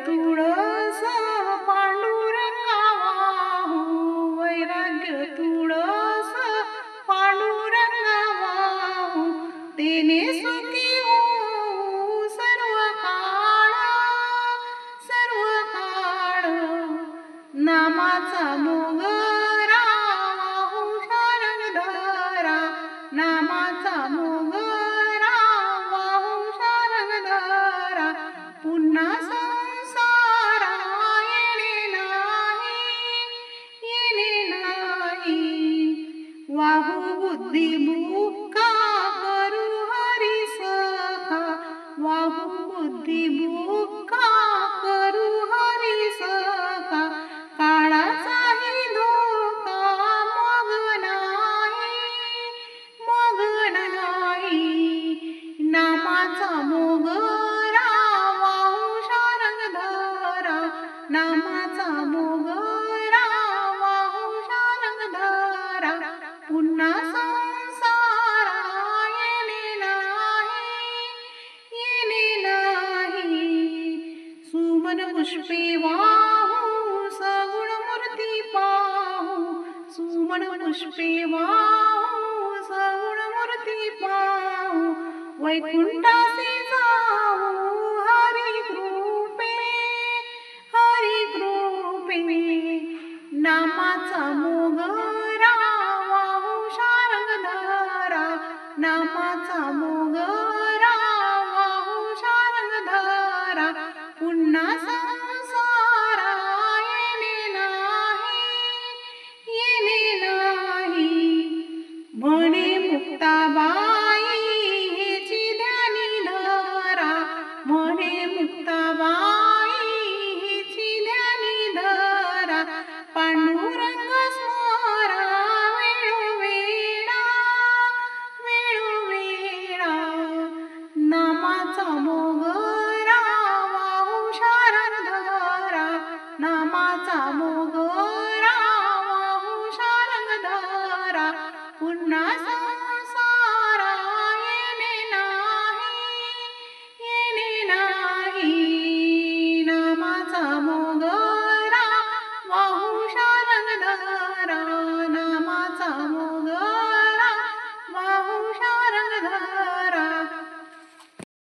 तुळस पांडुरंगा वाहू, वैराग्य तुळस पांडुरंगा वाहू, तेने सुखी होऊ सर्व काळ, सर्व काळ. नामाचा मोगरा वाहू शारंगधरा, नामाचा मोगरा वाहू शारंगधरा. पुन्हा संसारा येणे नाही, येणे नाही. वाहू बुद्धी बुक्का करू हरी सखा, वाहू बुद्धी बुक्का करू हरी सखा. काळाचाही धोका मग नाही, मग नाही. नामाचा मोगरा वाहू शारंगधरा, नामाचा मोगरा वाहू शारंगधरा. पुन्हा संसारा येणे नाही, येणे नाही. सुमन पुष्पे वाहू सगुण मूर्ती पाहू, सुमन पुष्पे वाहू सगुण मूर्ती पाहू. वैकुंठा